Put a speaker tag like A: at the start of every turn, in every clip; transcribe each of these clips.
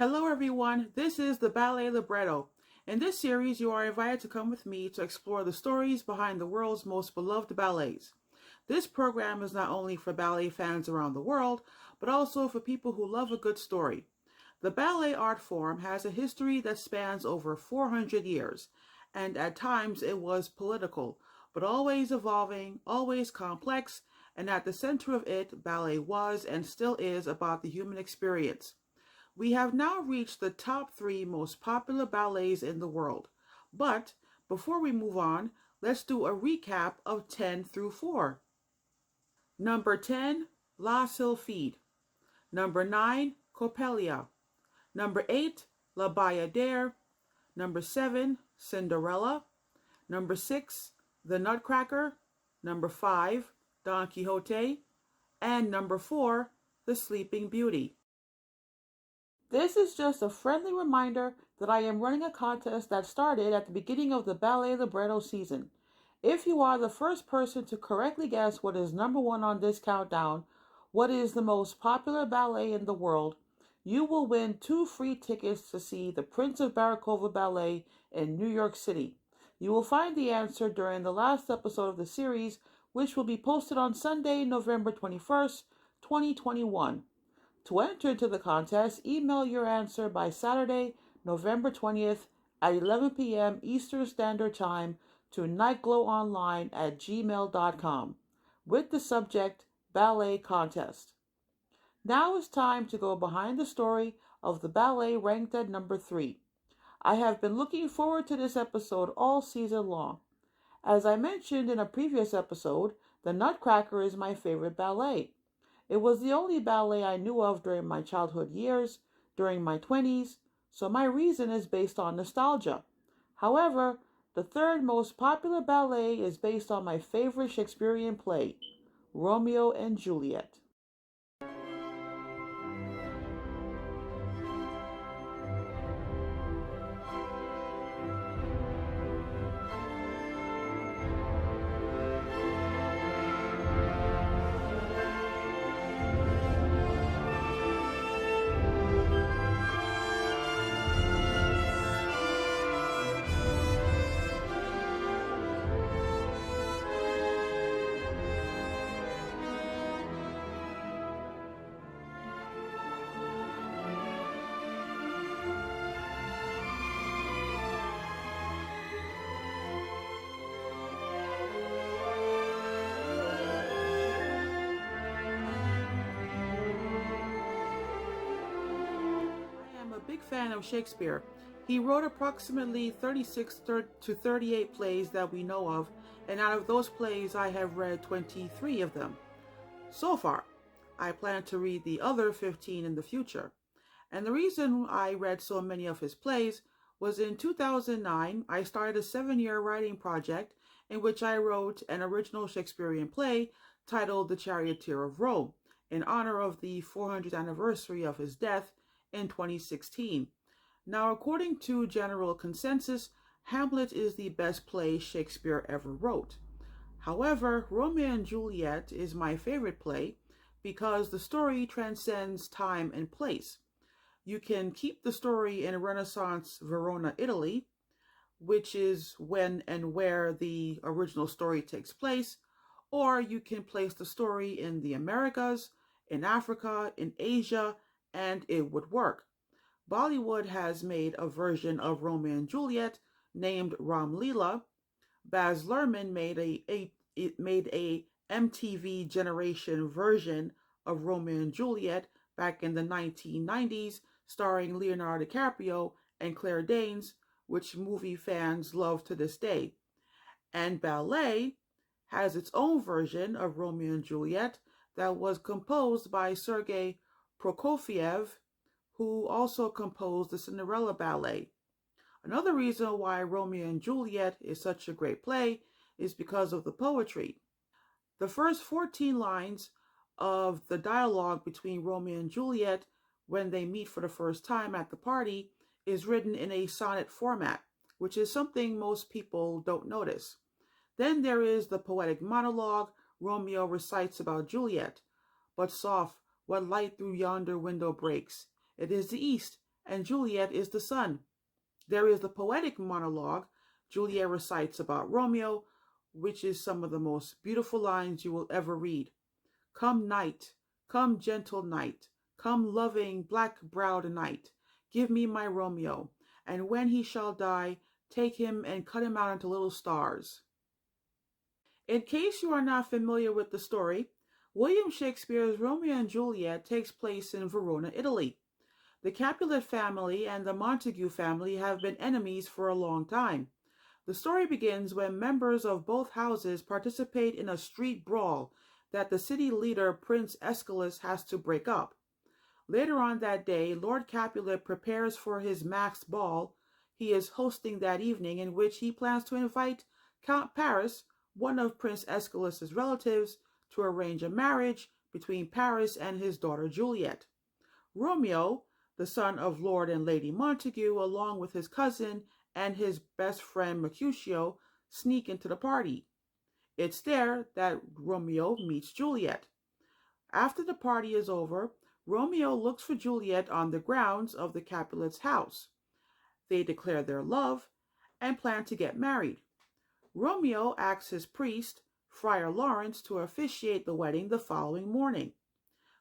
A: Hello everyone, this is the Ballet Libretto. In this series, you are invited to come with me to explore the stories behind the world's most beloved ballets. This program is not only for ballet fans around the world, but also for people who love a good story. The ballet art form has a history that spans over 400 years, and at times it was political, but always evolving, always complex, and at the center of it, ballet was and still is about the human experience. We have now reached the top 3 most popular ballets in the world. But before we move on, let's do a recap of 10 through 4. Number 10, La Sylphide. Number 9, Coppelia. Number 8, La Bayadere. Number 7, Cinderella. Number 6, The Nutcracker. Number 5, Don Quixote. And number 4, The Sleeping Beauty. This is just a friendly reminder that I am running a contest that started at the beginning of the Ballet Libretto season. If you are the first person to correctly guess what is number 1 on this countdown, what is the most popular ballet in the world, you will win 2 free tickets to see the Prince of Barykova Ballet in New York City. You will find the answer during the last episode of the series, which will be posted on Sunday, November 21st, 2021. To enter into the contest, email your answer by Saturday, November 20th at 11 p.m. Eastern Standard Time to nightglowonline@gmail.com with the subject Ballet Contest. Now it's time to go behind the story of the ballet ranked at number 3. I have been looking forward to this episode all season long. As I mentioned in a previous episode, The Nutcracker is my favorite ballet. It was the only ballet I knew of during my childhood years, during my 20s, so my reason is based on nostalgia. However, the third most popular ballet is based on my favorite Shakespearean play, Romeo and Juliet. Big fan of Shakespeare. He wrote approximately 36 to 38 plays that we know of, and out of those plays I have read 23 of them. So far, I plan to read the other 15 in the future. And the reason I read so many of his plays was in 2009, I started a 7-year writing project in which I wrote an original Shakespearean play titled The Charioteer of Rome, in honor of the 400th anniversary of his death in 2016. Now, according to general consensus, Hamlet is the best play Shakespeare ever wrote. However, Romeo and Juliet is my favorite play because the story transcends time and place. You can keep the story in Renaissance Verona, Italy, which is when and where the original story takes place, or you can place the story in the Americas, in Africa, in Asia, and it would work. Bollywood has made a version of Romeo and Juliet named Ram Leela. Baz Luhrmann made a MTV generation version of Romeo and Juliet back in the 1990s, starring Leonardo DiCaprio and Claire Danes, which movie fans love to this day. And ballet has its own version of Romeo and Juliet that was composed by Sergei Prokofiev, who also composed the Cinderella Ballet. Another reason why Romeo and Juliet is such a great play is because of the poetry. The first 14 lines of the dialogue between Romeo and Juliet when they meet for the first time at the party is written in a sonnet format, which is something most people don't notice. Then there is the poetic monologue Romeo recites about Juliet. But soft, what light through yonder window breaks? It is the east, and Juliet is the sun. There is the poetic monologue Juliet recites about Romeo, which is some of the most beautiful lines you will ever read. Come night, come gentle night, come loving black-browed night, give me my Romeo, and when he shall die, take him and cut him out into little stars. In case you are not familiar with the story, William Shakespeare's Romeo and Juliet takes place in Verona, Italy. The Capulet family and the Montague family have been enemies for a long time. The story begins when members of both houses participate in a street brawl that the city leader Prince Aeschylus has to break up. Later on that day, Lord Capulet prepares for his masked ball he is hosting that evening, in which he plans to invite Count Paris, one of Prince Aeschylus's relatives, to arrange a marriage between Paris and his daughter Juliet. Romeo, the son of Lord and Lady Montague, along with his cousin and his best friend Mercutio, sneak into the party. It's there that Romeo meets Juliet. After the party is over, Romeo looks for Juliet on the grounds of the Capulets' house. They declare their love and plan to get married. Romeo asks his priest, Friar Lawrence, to officiate the wedding the following morning.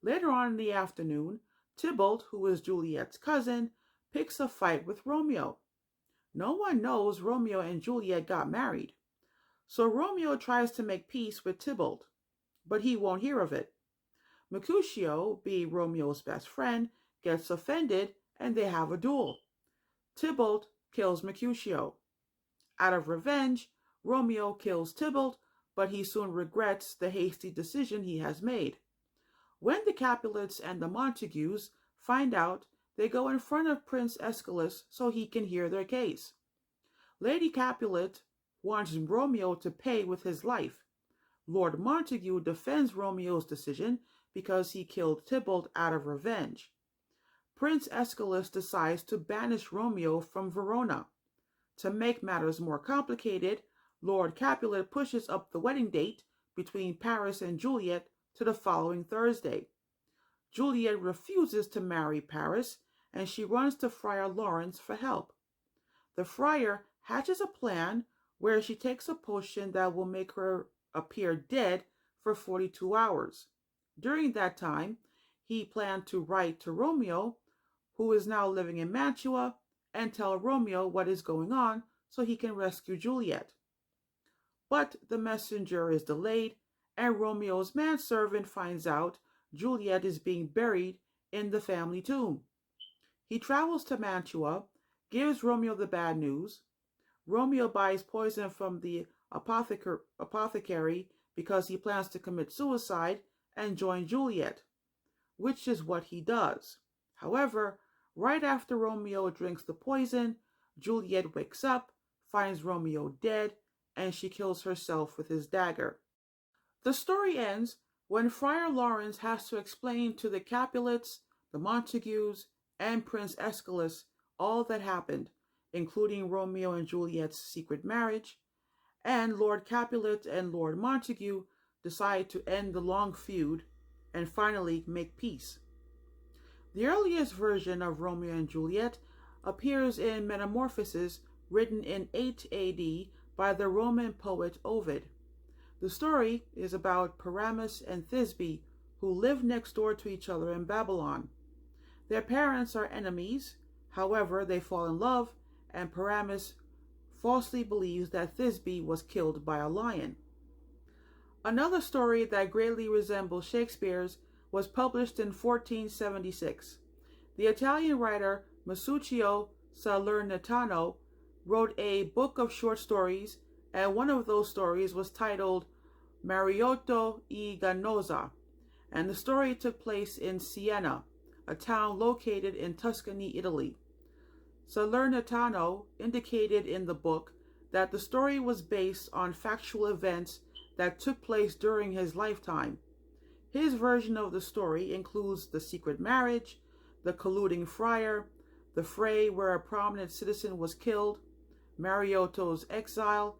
A: Later on in the afternoon, Tybalt, who is Juliet's cousin, picks a fight with Romeo. No one knows Romeo and Juliet got married. So Romeo tries to make peace with Tybalt, but he won't hear of it. Mercutio, being Romeo's best friend, gets offended and they have a duel. Tybalt kills Mercutio. Out of revenge, Romeo kills Tybalt, but he soon regrets the hasty decision he has made. When the Capulets and the Montagues find out, they go in front of Prince Aeschylus so he can hear their case. Lady Capulet wants Romeo to pay with his life. Lord Montague defends Romeo's decision because he killed Tybalt out of revenge. Prince Aeschylus decides to banish Romeo from Verona. To make matters more complicated, Lord Capulet pushes up the wedding date between Paris and Juliet to the following Thursday. Juliet refuses to marry Paris, and she runs to Friar Lawrence for help. The friar hatches a plan where she takes a potion that will make her appear dead for 42 hours. During that time, he planned to write to Romeo, who is now living in Mantua, and tell Romeo what is going on so he can rescue Juliet. But the messenger is delayed, and Romeo's manservant finds out Juliet is being buried in the family tomb. He travels to Mantua, gives Romeo the bad news. Romeo buys poison from the apothecary because he plans to commit suicide and join Juliet, which is what he does. However, right after Romeo drinks the poison, Juliet wakes up, finds Romeo dead, and she kills herself with his dagger. The story ends when Friar Lawrence has to explain to the Capulets, the Montagues, and Prince Aeschylus all that happened, including Romeo and Juliet's secret marriage, and Lord Capulet and Lord Montague decide to end the long feud and finally make peace. The earliest version of Romeo and Juliet appears in Metamorphoses, written in 8 AD by the Roman poet Ovid. The story is about Paramus and Thisbe, who live next door to each other in Babylon. Their parents are enemies, however, they fall in love, and Paramus falsely believes that Thisbe was killed by a lion. Another story that greatly resembles Shakespeare's was published in 1476. The Italian writer Masuccio Salernitano wrote a book of short stories, and one of those stories was titled Mariotto e Ganosa, and the story took place in Siena, a town located in Tuscany, Italy. Salernitano indicated in the book that the story was based on factual events that took place during his lifetime. His version of the story includes the secret marriage, the colluding friar, the fray where a prominent citizen was killed, Mariotto's exile,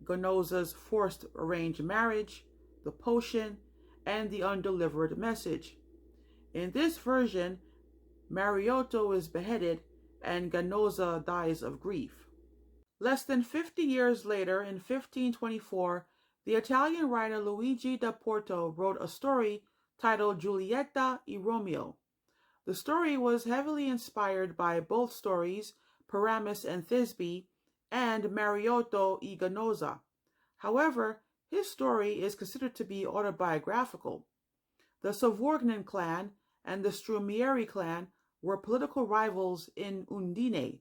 A: Ganosa's forced arranged marriage, the potion, and the undelivered message. In this version, Mariotto is beheaded, and Ganoza dies of grief. Less than 50 years later, in 1524, the Italian writer Luigi da Porto wrote a story titled Giulietta e Romeo. The story was heavily inspired by both stories, Paramus and Thisbe, and Mariotto e Ganoza. However, his story is considered to be autobiographical. The Savognone clan and the Strumieri clan were political rivals in Udine,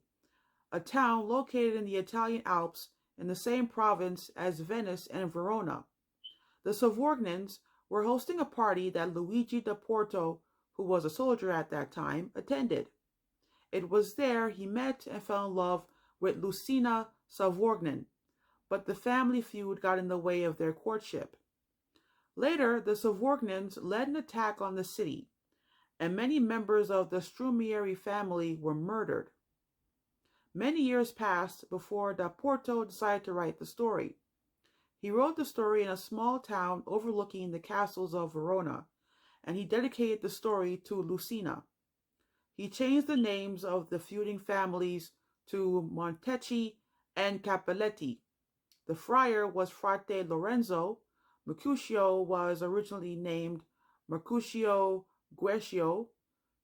A: a town located in the Italian Alps in the same province as Venice and Verona. The Savognons were hosting a party that Luigi da Porto, who was a soldier at that time, attended. It was there he met and fell in love with Lucina Savognon, but the family feud got in the way of their courtship. Later, the Savognons led an attack on the city, and many members of the Strumieri family were murdered. Many years passed before da Porto decided to write the story. He wrote the story in a small town overlooking the castles of Verona, and he dedicated the story to Lucina. He changed the names of the feuding families to Montecchi and Cappelletti. The friar was Frate Lorenzo. Mercutio was originally named Mercutio Guercio.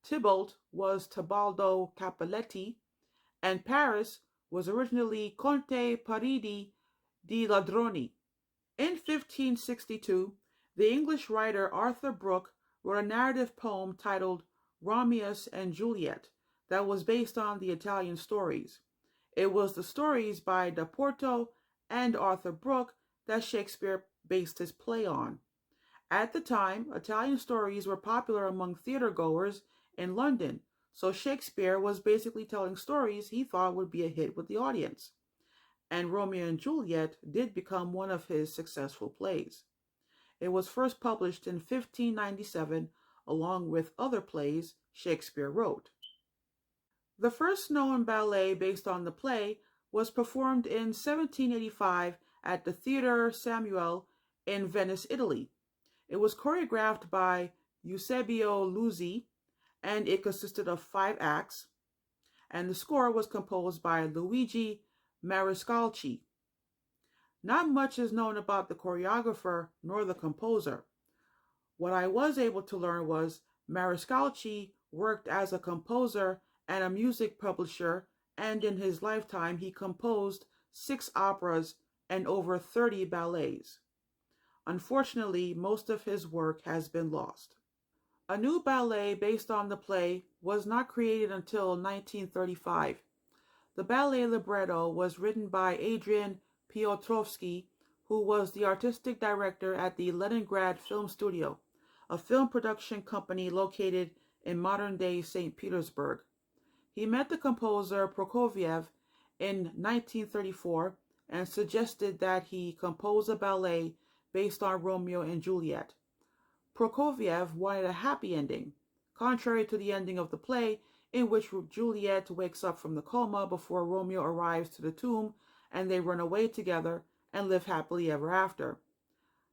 A: Tybalt was Tebaldo Cappelletti, and Paris was originally Conte Paridi di Ladroni. In 1562, the English writer Arthur Brooke wrote a narrative poem titled Romeo and Juliet that was based on the Italian stories. It was the stories by da Porto and Arthur Brooke that Shakespeare based his play on. At the time, Italian stories were popular among theatergoers in London, so Shakespeare was basically telling stories he thought would be a hit with the audience. And Romeo and Juliet did become one of his successful plays. It was first published in 1597, along with other plays Shakespeare wrote. The first known ballet based on the play was performed in 1785 at the Theatre Samuel in Venice, Italy. It was choreographed by Eusebio Luzzi, and it consisted of 5 acts, and the score was composed by Luigi Mariscalchi. Not much is known about the choreographer nor the composer. What I was able to learn was Mariscalchi worked as a composer and a music publisher, and in his lifetime he composed 6 operas and over 30 ballets. Unfortunately, most of his work has been lost. A new ballet based on the play was not created until 1935. The Ballet Libretto was written by Adrian Piotrowski, who was the artistic director at the Leningrad Film Studio, a film production company located in modern-day St. Petersburg. He met the composer Prokofiev in 1934 and suggested that he compose a ballet based on Romeo and Juliet. Prokofiev wanted a happy ending, contrary to the ending of the play, in which Juliet wakes up from the coma before Romeo arrives to the tomb and they run away together and live happily ever after.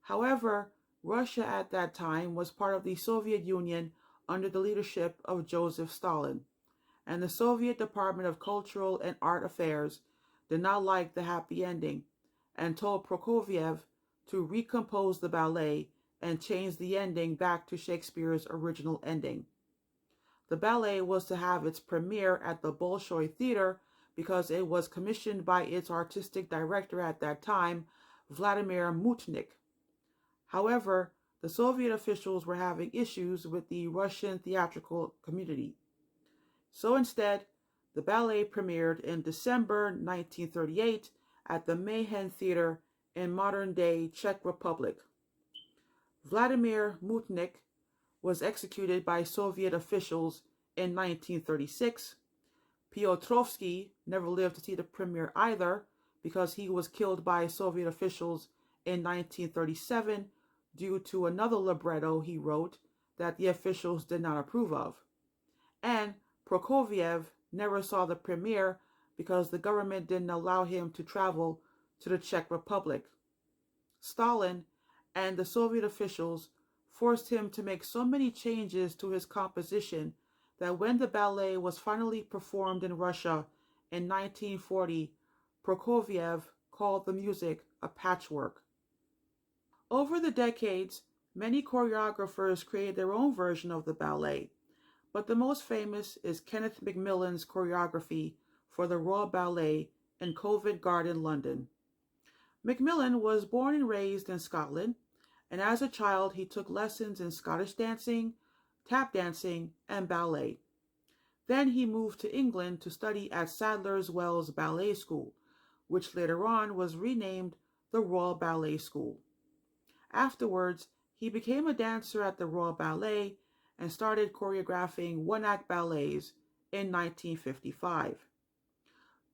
A: However, Russia at that time was part of the Soviet Union under the leadership of Joseph Stalin, and the Soviet Department of Cultural and Art Affairs did not like the happy ending and told Prokofiev to recompose the ballet and change the ending back to Shakespeare's original ending. The ballet was to have its premiere at the Bolshoi Theater because it was commissioned by its artistic director at that time, Vladimir Mutnik. However, the Soviet officials were having issues with the Russian theatrical community. So instead, the ballet premiered in December 1938 at the Mayhen Theater in modern-day Czech Republic. Vladimir Mutnik was executed by Soviet officials in 1936. Piotrowski never lived to see the premiere either because he was killed by Soviet officials in 1937 due to another libretto he wrote that the officials did not approve of. And Prokofiev never saw the premiere because the government didn't allow him to travel to the Czech Republic. Stalin and the Soviet officials forced him to make so many changes to his composition that when the ballet was finally performed in Russia in 1940, Prokofiev called the music a patchwork. Over the decades, many choreographers created their own version of the ballet, but the most famous is Kenneth Macmillan's choreography for the Royal Ballet in Covent Garden, London. Macmillan was born and raised in Scotland, and as a child he took lessons in Scottish dancing, tap dancing, and ballet. Then he moved to England to study at Sadler's Wells Ballet School, which later on was renamed the Royal Ballet School. Afterwards, he became a dancer at the Royal Ballet and started choreographing one-act ballets in 1955.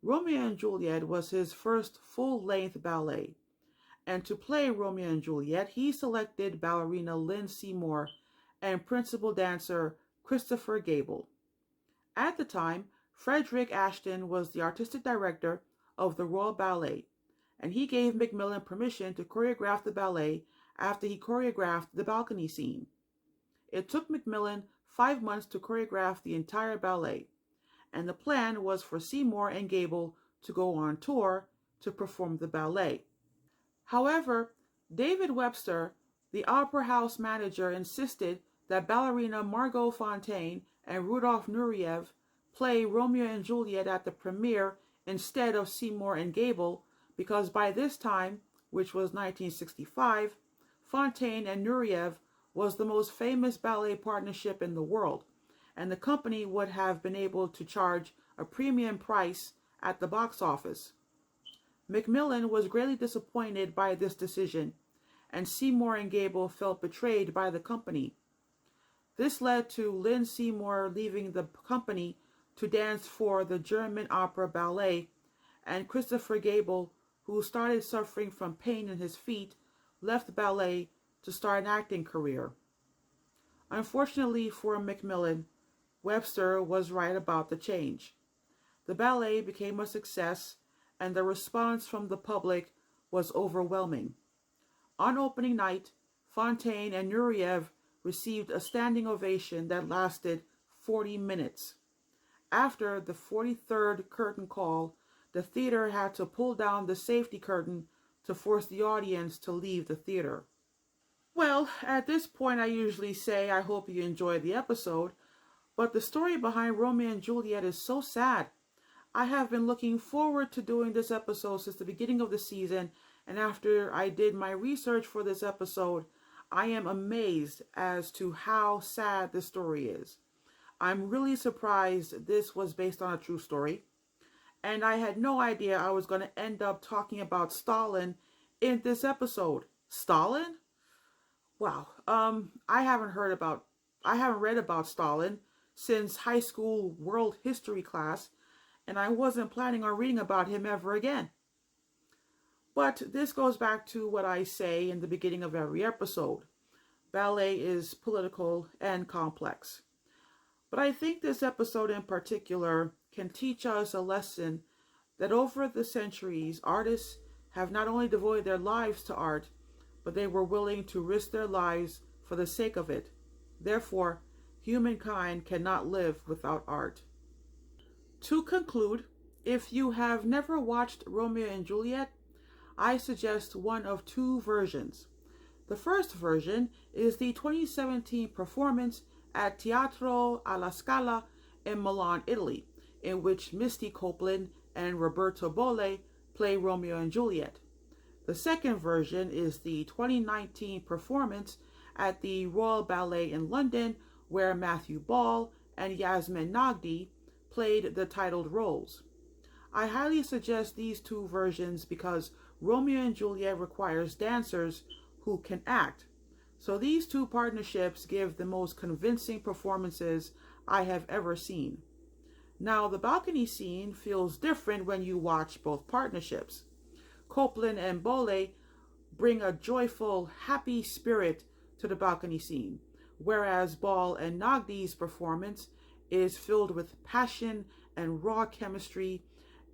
A: Romeo and Juliet was his first full-length ballet, and to play Romeo and Juliet, he selected ballerina Lynn Seymour and principal dancer Christopher Gable. At the time, Frederick Ashton was the artistic director of the Royal Ballet, and he gave Macmillan permission to choreograph the ballet after he choreographed the balcony scene. It took Macmillan 5 months to choreograph the entire ballet, and the plan was for Seymour and Gable to go on tour to perform the ballet. However, David Webster, the opera house manager, insisted that ballerina Margot Fonteyn and Rudolf Nureyev play Romeo and Juliet at the premiere instead of Seymour and Gable because by this time, which was 1965, Fonteyn and Nureyev was the most famous ballet partnership in the world, and the company would have been able to charge a premium price at the box office. Macmillan was greatly disappointed by this decision, and Seymour and Gable felt betrayed by the company. This led to Lynn Seymour leaving the company to dance for the German opera ballet, and Christopher Gable, who started suffering from pain in his feet, left ballet to start an acting career. Unfortunately for Macmillan, Webster was right about the change. The ballet became a success, and the response from the public was overwhelming. On opening night, Fonteyn and Nureyev received a standing ovation that lasted 40 minutes. After the 43rd curtain call, the theater had to pull down the safety curtain to force the audience to leave the theater. Well, at this point I usually say I hope you enjoyed the episode, but the story behind Romeo and Juliet is so sad. I have been looking forward to doing this episode since the beginning of the season, and after I did my research for this episode, I am amazed as to how sad the story is. I'm really surprised this was based on a true story, and I had no idea I was going to end up talking about Stalin in this episode. Stalin? Wow. I haven't read about Stalin since high school world history class, and I wasn't planning on reading about him ever again. But this goes back to what I say in the beginning of every episode. Ballet is political and complex. But I think this episode in particular can teach us a lesson that over the centuries, artists have not only devoted their lives to art, but they were willing to risk their lives for the sake of it. Therefore, humankind cannot live without art. To conclude, if you have never watched Romeo and Juliet, I suggest one of two versions. The first version is the 2017 performance at Teatro alla Scala in Milan, Italy, in which Misty Copeland and Roberto Bolle play Romeo and Juliet. The second version is the 2019 performance at the Royal Ballet in London, where Matthew Ball and Yasmin Nagdi played the titled roles. I highly suggest these two versions because Romeo and Juliet requires dancers who can act. So these two partnerships give the most convincing performances I have ever seen. Now, the balcony scene feels different when you watch both partnerships. Copeland and Bolle bring a joyful, happy spirit to the balcony scene, whereas Ball and Nagdi's performance is filled with passion and raw chemistry,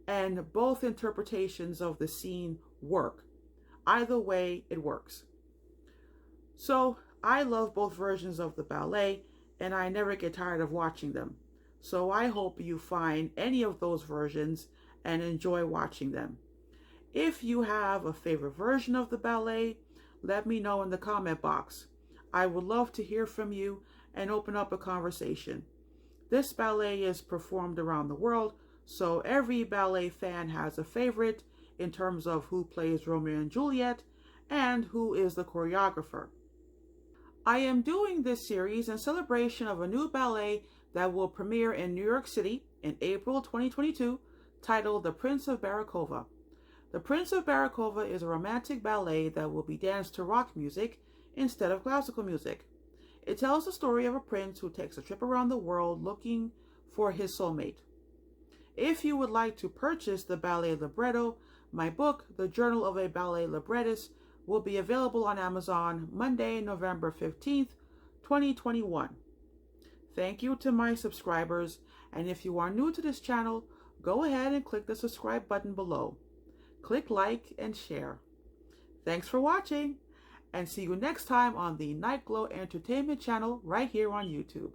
A: and both interpretations of the scene work. Either way, it works. So, I love both versions of the ballet, and I never get tired of watching them. So I hope you find any of those versions and enjoy watching them. If you have a favorite version of the ballet, let me know in the comment box. I would love to hear from you and open up a conversation. This ballet is performed around the world, so every ballet fan has a favorite in terms of who plays Romeo and Juliet and who is the choreographer. I am doing this series in celebration of a new ballet that will premiere in New York City in April 2022, titled The Prince of Barykova. The Prince of Barykova is a romantic ballet that will be danced to rock music instead of classical music. It tells the story of a prince who takes a trip around the world looking for his soulmate. If you would like to purchase the Ballet Libretto, my book, The Journal of a Ballet Librettist, will be available on Amazon Monday, November 15th, 2021. Thank you to my subscribers, and if you are new to this channel, go ahead and click the subscribe button below. Click like and share. Thanks for watching, and see you next time on the Nightglow Entertainment channel right here on YouTube.